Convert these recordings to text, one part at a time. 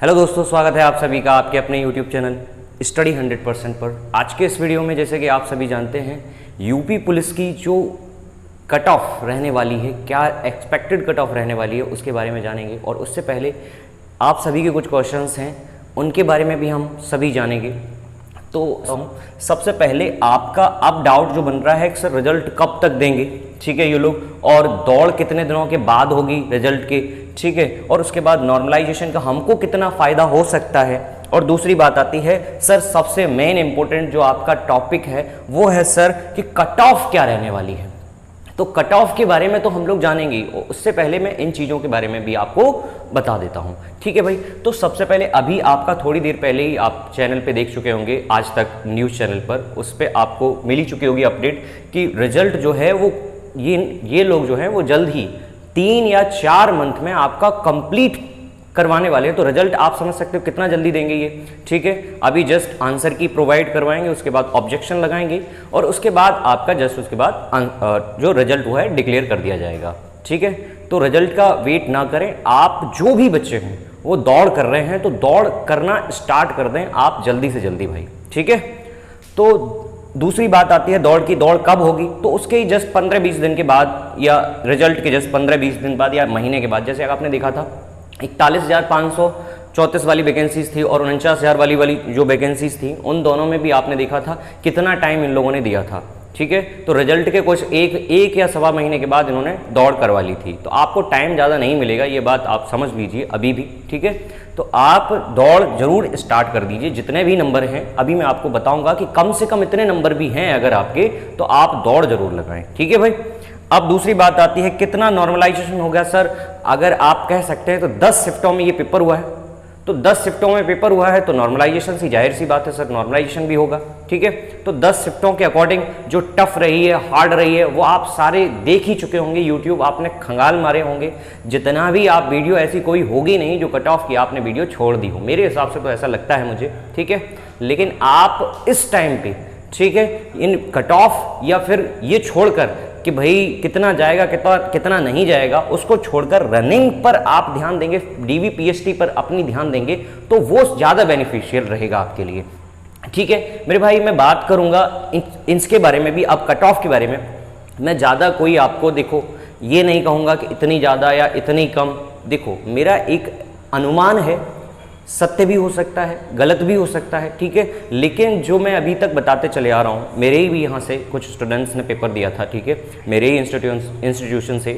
Hello दोस्तों, स्वागत है आप सभी का आपके अपने यूट्यूब चैनल स्टडी 100% पर। आज के इस वीडियो में जैसे कि आप सभी जानते हैं, यूपी पुलिस की जो कट ऑफ रहने वाली है, क्या एक्सपेक्टेड कट ऑफ रहने वाली है, उसके बारे में जानेंगे। और उससे पहले आप सभी के कुछ क्वेश्चंस हैं, उनके बारे में भी हम सभी जानेंगे। तो सबसे पहले आपका अब डाउट जो बन रहा है कि सर रिजल्ट कब तक देंगे, ठीक है ये लोग, और दौड़ कितने दिनों के बाद होगी रिजल्ट के, ठीक है, और उसके बाद नॉर्मलाइजेशन का हमको कितना फ़ायदा हो सकता है। और दूसरी बात आती है सर, सबसे मेन इंपॉर्टेंट जो आपका टॉपिक है वो है सर कि कट ऑफ क्या रहने वाली है। तो कट ऑफ के बारे में तो हम लोग जानेंगे, उससे पहले मैं इन चीज़ों के बारे में भी आपको बता देता हूं, ठीक है भाई। तो सबसे पहले अभी आपका थोड़ी देर पहले ही आप चैनल पे देख चुके होंगे, आज तक न्यूज़ चैनल पर, उस पर आपको मिली चुकी होगी अपडेट कि रिजल्ट जो है वो ये लोग जो हैं वो जल्द ही 3 या 4 मंथ में आपका कंप्लीट करवाने वाले हैं। तो रिजल्ट आप समझ सकते हो कितना जल्दी देंगे ये, ठीक है। अभी जस्ट आंसर की प्रोवाइड करवाएंगे, उसके बाद ऑब्जेक्शन लगाएंगे और उसके बाद आपका जस्ट उसके बाद जो रिजल्ट हुआ है डिक्लेयर कर दिया जाएगा, ठीक है। तो रिजल्ट का वेट ना करें, आप जो भी बच्चे हैं वो दौड़ कर रहे हैं तो दौड़ करना स्टार्ट कर दें आप जल्दी से जल्दी भाई, ठीक है। तो दूसरी बात आती है दौड़ की, दौड़ कब होगी, तो उसके ही जस्ट 15-20 दिन के बाद या रिजल्ट के जस्ट 15-20 दिन बाद या महीने के बाद। जैसे आपने देखा था 41,534 वाली वैकेंसीज थी और 49,000 वाली जो वैकेंसीज थी, उन दोनों में भी आपने देखा था कितना टाइम इन लोगों ने दिया था, ठीक है। तो रिजल्ट के कुछ एक या सवा महीने के बाद इन्होंने दौड़ करवा ली थी। तो आपको टाइम ज़्यादा नहीं मिलेगा, ये बात आप समझ लीजिए अभी भी, ठीक है। तो आप दौड़ जरूर स्टार्ट कर दीजिए, जितने भी नंबर हैं अभी मैं आपको बताऊंगा कि कम से कम इतने नंबर भी हैं अगर आपके, तो आप दौड़ जरूर लगाएं, ठीक है भाई। अब दूसरी बात आती है कितना नॉर्मलाइजेशन हो गया सर। अगर आप कह सकते हैं तो 10 शिफ्टों में ये पेपर हुआ है, तो 10 शिफ्टों में पेपर हुआ है तो नॉर्मलाइजेशन सी जाहिर सी बात है सर, नॉर्मलाइजेशन भी होगा, ठीक है। तो 10 शिफ्टों के अकॉर्डिंग जो टफ रही है, हार्ड रही है, वो आप सारे देख ही चुके होंगे, यूट्यूब आपने खंगाल मारे होंगे। जितना भी आप वीडियो, ऐसी कोई होगी नहीं जो कट ऑफ की आपने वीडियो छोड़ दी हो, मेरे हिसाब से तो ऐसा लगता है मुझे, ठीक है। लेकिन आप इस टाइम पे, ठीक है, इन कट ऑफ या फिर ये छोड़कर कि भाई कितना जाएगा कितना नहीं जाएगा, उसको छोड़कर रनिंग पर आप ध्यान देंगे, डीवी पीएचटी पर अपनी ध्यान देंगे, तो वो ज़्यादा बेनिफिशियल रहेगा आपके लिए, ठीक है मेरे भाई। मैं बात करूंगा इसके बारे में भी, अब कट ऑफ के बारे में मैं ज़्यादा कोई आपको देखो ये नहीं कहूँगा कि इतनी ज़्यादा या इतनी कम। देखो मेरा एक अनुमान है, सत्य भी हो सकता है, गलत भी हो सकता है, ठीक है। लेकिन जो मैं अभी तक बताते चले आ रहा हूँ, मेरे ही भी यहाँ से कुछ स्टूडेंट्स ने पेपर दिया था, ठीक है, मेरे ही इंस्टीट्यूशन से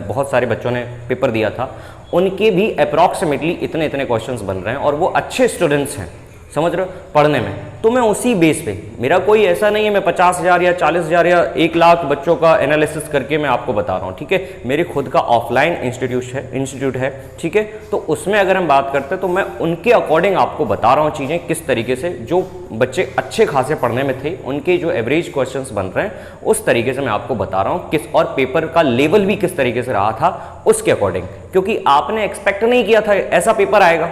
बहुत सारे बच्चों ने पेपर दिया था, उनके भी अप्रॉक्सीमेटली इतने क्वेश्चंस बन रहे हैं और वो अच्छे स्टूडेंट्स हैं, समझ रहे हो, पढ़ने में। तो मैं उसी बेस पे, मेरा कोई ऐसा नहीं है मैं 50,000 या 40,000 या 1 लाख बच्चों का एनालिसिस करके मैं आपको बता रहा हूँ, ठीक है। मेरे खुद का ऑफलाइन इंस्टीट्यूट है, ठीक है। तो उसमें अगर हम बात करते हैं तो मैं उनके अकॉर्डिंग आपको बता रहा हूँ चीज़ें किस तरीके से, जो बच्चे अच्छे खासे पढ़ने में थे उनके जो एवरेज क्वेश्चंस बन रहे हैं उस तरीके से मैं आपको बता रहा हूँ किस, और पेपर का लेवल भी किस तरीके से रहा था उसके अकॉर्डिंग, क्योंकि आपने एक्सपेक्ट नहीं किया था ऐसा पेपर आएगा।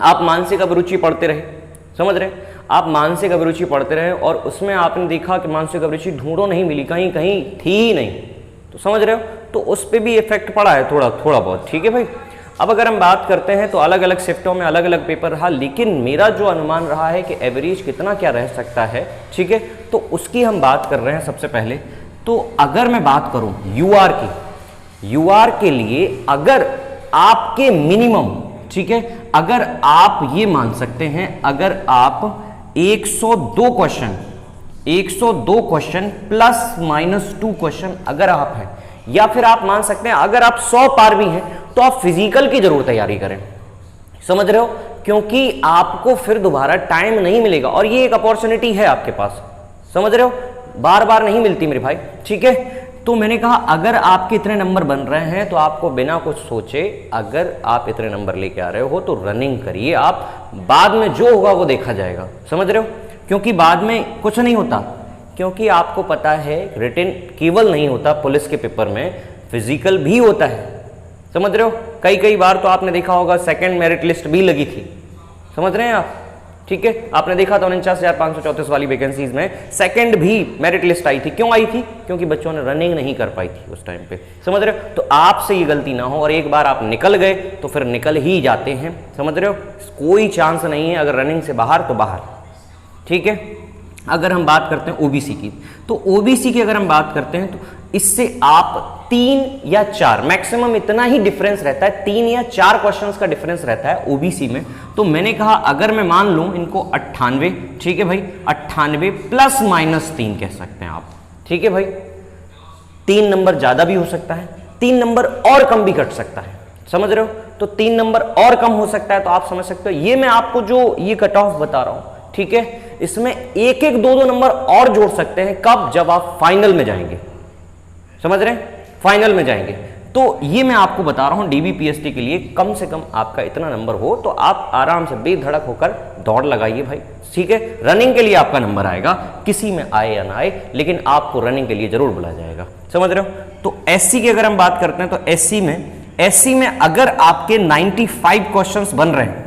आप मानसिक अभिरुचि पढ़ते रहे, समझ रहे, आप मानसिक अभिरुचि पढ़ते रहे और उसमें आपने देखा कि मानसिक अभिरुचि ढूंढो नहीं मिली, कहीं थी ही नहीं, तो समझ रहे हो, तो उस पर भी इफेक्ट पड़ा है थोड़ा बहुत, ठीक है भाई। अब अगर हम बात करते हैं तो अलग अलग शिफ्टों में अलग अलग पेपर रहा, लेकिन मेरा जो अनुमान रहा है कि एवरेज कितना क्या रह सकता है, ठीक है, तो उसकी हम बात कर रहे हैं सबसे पहले। तो अगर मैं बात करूं यूआर के लिए, अगर आपके मिनिमम, ठीक है, अगर आप ये मान सकते हैं, अगर आप 102 क्वेश्चन ±2 क्वेश्चन अगर आप हैं, या फिर आप मान सकते हैं अगर आप 100 पार भी हैं तो आप फिजिकल की जरूर तैयारी करें, समझ रहे हो, क्योंकि आपको फिर दोबारा टाइम नहीं मिलेगा और ये एक अपॉर्चुनिटी है आपके पास, समझ रहे हो, बार बार नहीं मिलती मेरे भाई, ठीक है। तो मैंने कहा अगर आपके इतने नंबर बन रहे हैं तो आपको बिना कुछ सोचे, अगर आप इतने नंबर लेके आ रहे हो तो रनिंग करिए आप, बाद में जो होगा वो देखा जाएगा, समझ रहे हो, क्योंकि बाद में कुछ नहीं होता, क्योंकि आपको पता है रिटन केवल नहीं होता पुलिस के पेपर में, फिजिकल भी होता है, समझ रहे हो। कई बार तो आपने देखा होगा सेकंड मेरिट लिस्ट भी लगी थी, समझ रहे हैं आप, ठीक है, आपने देखा था 49,534 वाली वैकेंसीज में सेकंड भी मेरिट लिस्ट आई थी। क्यों आई थी? क्योंकि बच्चों ने रनिंग नहीं कर पाई थी उस टाइम पे, समझ रहे हो। तो आपसे ये गलती ना हो, और एक बार आप निकल गए तो फिर निकल ही जाते हैं, समझ रहे हो, कोई चांस नहीं है अगर रनिंग से बाहर तो बाहर, ठीक है। अगर हम बात करते हैं ओबीसी की, तो ओबीसी की अगर हम बात करते हैं तो इससे आप 3 या 4 मैक्सिमम इतना ही डिफरेंस रहता है, 3 या 4 क्वेश्चंस का डिफरेंस रहता है ओबीसी में। तो मैंने कहा अगर मैं मान लूं इनको 98, ठीक है भाई, 98 प्लस माइनस 3 कह सकते हैं आप, ठीक है भाई। 3 नंबर ज्यादा भी हो सकता है, 3 नंबर और कम भी कट सकता है, समझ रहे हो। तो 3 नंबर और कम हो सकता है, तो आप समझ सकते हो। ये मैं आपको जो ये कट ऑफ बता रहा हूं, ठीक है, इसमें 1-1, 2-2 नंबर और जोड़ सकते हैं। कब? जब आप फाइनल में जाएंगे, समझ रहे हैं, फाइनल में जाएंगे। तो ये मैं आपको बता रहा हूं डीबीपीएसटी के लिए कम से कम आपका इतना नंबर हो तो आप आराम से बेधड़क होकर दौड़ लगाइए भाई, ठीक है। रनिंग के लिए आपका नंबर आएगा, किसी में आए या ना आए, लेकिन आपको रनिंग के लिए जरूर बुलाया जाएगा, समझ रहे हो। तो एससी की अगर हम बात करते हैं तो एससी में अगर आपके 95 क्वेश्चंस बन रहे हैं,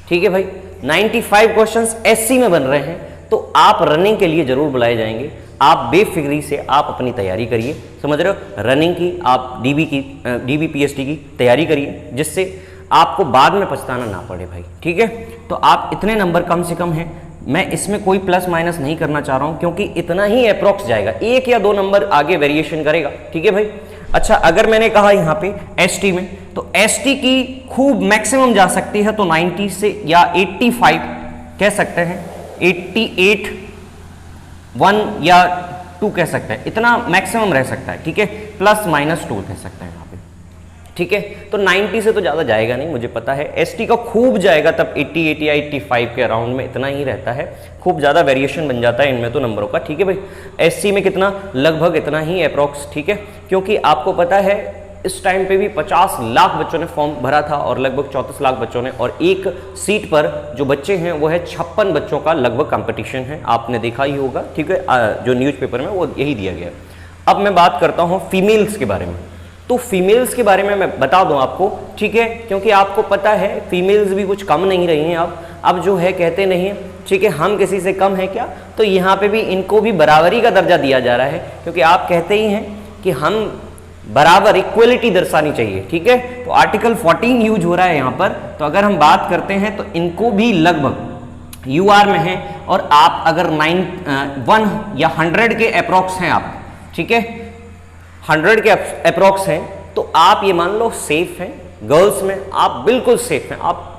ठीक है भाई, 95 क्वेश्चंस एससी में बन रहे हैं, तो आप रनिंग के लिए जरूर बुलाए जाएंगे। आप बेफिक्री से आप अपनी तैयारी करिए, समझ रहे हो। रनिंग की, आप डीबीपीएसटी की तैयारी करिए, जिससे आपको बाद में पछताना ना पड़े भाई, ठीक है। तो आप इतने नंबर कम से कम हैं, मैं इसमें कोई प्लस माइनस नहीं करना चाह रहा हूं, क्योंकि इतना ही अप्रॉक्स जाएगा, 1 या 2 नंबर आगे वेरिएशन करेगा, ठीक है भाई। अच्छा, अगर मैंने कहा यहाँ पे एसटी में, तो एसटी की खूब मैक्सिमम जा सकती है तो 90 से या 85 कह सकते हैं, 88, 1 या 2 कह सकते हैं, इतना मैक्सिमम रह सकता है, ठीक है। प्लस माइनस 2 कह सकते हैं यहाँ पे, ठीक है। तो 90 से तो ज़्यादा जाएगा नहीं, मुझे पता है। एसटी का खूब जाएगा तब 80 या 85 के अराउंड में, इतना ही रहता है। खूब ज़्यादा वेरिएशन बन जाता है इनमें तो नंबरों का, ठीक है भाई। एससी में कितना? लगभग इतना ही अप्रॉक्स, ठीक है। क्योंकि आपको पता है इस टाइम पे भी 50 लाख बच्चों ने फॉर्म भरा था और लगभग 34 लाख बच्चों ने, और एक सीट पर जो बच्चे हैं वो है 56 बच्चों का लगभग कंपटीशन है, आपने देखा ही होगा, ठीक है। जो न्यूज़पेपर में वो यही दिया गया है। अब मैं बात करता हूँ फीमेल्स के बारे में। तो फीमेल्स के बारे में मैं बता दूं आपको, ठीक है, क्योंकि आपको पता है फीमेल्स भी कुछ कम नहीं रही हैं। अब जो है कहते नहीं है, ठीक है, हम किसी से कम है क्या, तो यहाँ पे भी इनको भी बराबरी का दर्जा दिया जा रहा है, क्योंकि आप कहते ही हैं कि हम बराबर, इक्वलिटी दर्शानी चाहिए, ठीक है। तो आर्टिकल 14 यूज हो रहा है यहाँ पर। तो अगर हम बात करते हैं तो इनको भी लगभग यूआर में है, और आप अगर 1 या 100 के अप्रॉक्स हैं आप, ठीक है, 100 के अप्रॉक्स हैं, तो आप ये मान लो सेफ हैं। गर्ल्स में आप बिल्कुल सेफ हैं, आप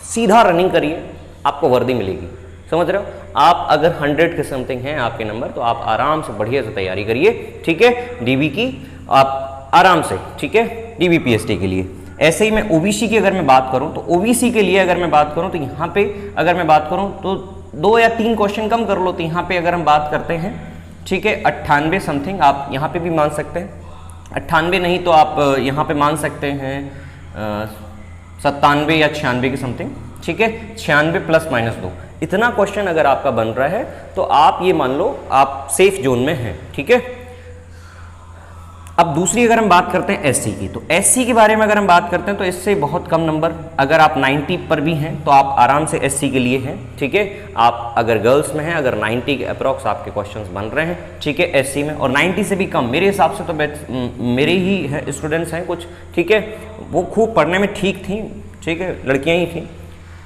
सीधा रनिंग करिए, आपको वर्दी मिलेगी, समझ रहे हो। आप अगर 100 के समथिंग हैं आपके नंबर, तो आप आराम से बढ़िया से तैयारी करिए, ठीक है, डीबी की, आप आराम से, ठीक है, डीबीपीएसटी के लिए। ऐसे ही मैं ओबीसी की अगर मैं बात करूं, तो ओबीसी के लिए अगर मैं बात करूं तो यहाँ पे अगर मैं बात करूं तो 2 या 3 क्वेश्चन कम कर लो। तो यहाँ पे अगर हम बात करते हैं, ठीक है, 98 समथिंग, आप यहाँ पे भी मान सकते हैं। 98 नहीं तो आप यहाँ पे मान सकते हैं 97 या 96 के समथिंग, ठीक है, 96 प्लस माइनस 2, इतना क्वेश्चन अगर आपका बन रहा है तो आप ये मान लो आप सेफ जोन में हैं, ठीक है। अब दूसरी अगर हम बात करते हैं एससी की, तो एससी के बारे में अगर हम बात करते हैं तो इससे बहुत कम नंबर, अगर आप 90 पर भी हैं तो आप आराम से एससी के लिए हैं, ठीक है। आप अगर गर्ल्स में हैं, अगर 90 के अप्रॉक्स आपके क्वेश्चंस बन रहे हैं, ठीक है, एससी में, और 90 से भी कम मेरे हिसाब से तो मेरे ही है स्टूडेंट्स हैं कुछ, ठीक है, वो खूब पढ़ने में ठीक थी, ठीक है, लड़कियाँ ही थी।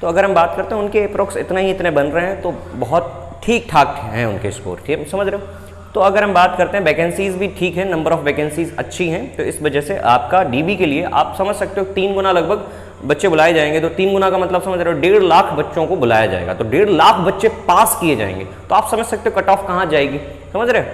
तो अगर हम बात करते हैं उनके अप्रॉक्स इतने बन रहे हैं, तो बहुत ठीक ठाक हैं उनके स्कोर, ठीक है, समझ रहे हो। तो अगर हम बात करते हैं वैकेंसीज भी ठीक है, नंबर ऑफ वैकेंसीज अच्छी हैं, तो इस वजह से आपका डीबी के लिए आप समझ सकते हो 3 गुना लगभग बच्चे बुलाए जाएंगे। तो 3 गुना का मतलब समझ रहे हो 1.5 लाख बच्चों को बुलाया जाएगा, तो 1.5 लाख बच्चे पास किए जाएंगे। तो आप समझ सकते हो कट ऑफ कहाँ जाएगी, समझ रहे हो।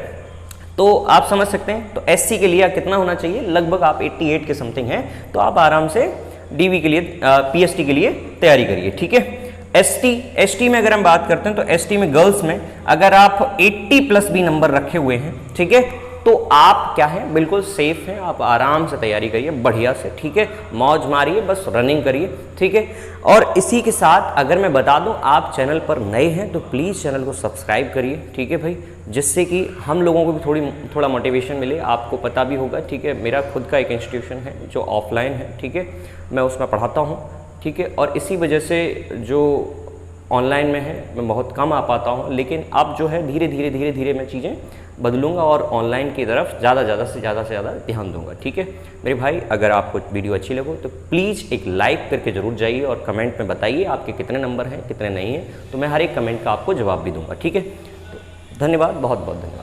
तो आप समझ सकते हैं, तो एससी के लिए कितना होना चाहिए, लगभग आप 88 के समथिंग हैं, तो आप आराम से डीबी के लिए, पीएसटी के लिए तैयारी करिए, ठीक है। एसटी में अगर हम बात करते हैं तो एसटी में गर्ल्स में अगर आप 80 प्लस भी नंबर रखे हुए हैं, ठीक है, तो आप क्या है, बिल्कुल सेफ हैं, आप आराम से तैयारी करिए बढ़िया से, ठीक है, मौज मारिए, बस रनिंग करिए, ठीक है। और इसी के साथ अगर मैं बता दूं, आप चैनल पर नए हैं तो प्लीज़ चैनल को सब्सक्राइब करिए, ठीक है भाई, जिससे कि हम लोगों को भी थोड़ा मोटिवेशन मिले। आपको पता भी होगा, ठीक है, मेरा खुद का एक इंस्टीट्यूशन है जो ऑफलाइन है, ठीक है, मैं उसमें पढ़ाता हूँ, ठीक है, और इसी वजह से जो ऑनलाइन में है, मैं बहुत कम आ पाता हूँ, लेकिन अब जो है धीरे धीरे मैं चीज़ें बदलूंगा और ऑनलाइन की तरफ ज़्यादा से ज़्यादा ध्यान दूंगा। ठीक है मेरे भाई, अगर आपको वीडियो अच्छी लगे तो प्लीज़ एक लाइक करके ज़रूर जाइए और कमेंट में बताइए आपके कितने नंबर हैं कितने नहीं हैं, तो मैं हर एक कमेंट का आपको जवाब भी दूंगा। ठीक है, तो धन्यवाद, बहुत बहुत धन्यवाद।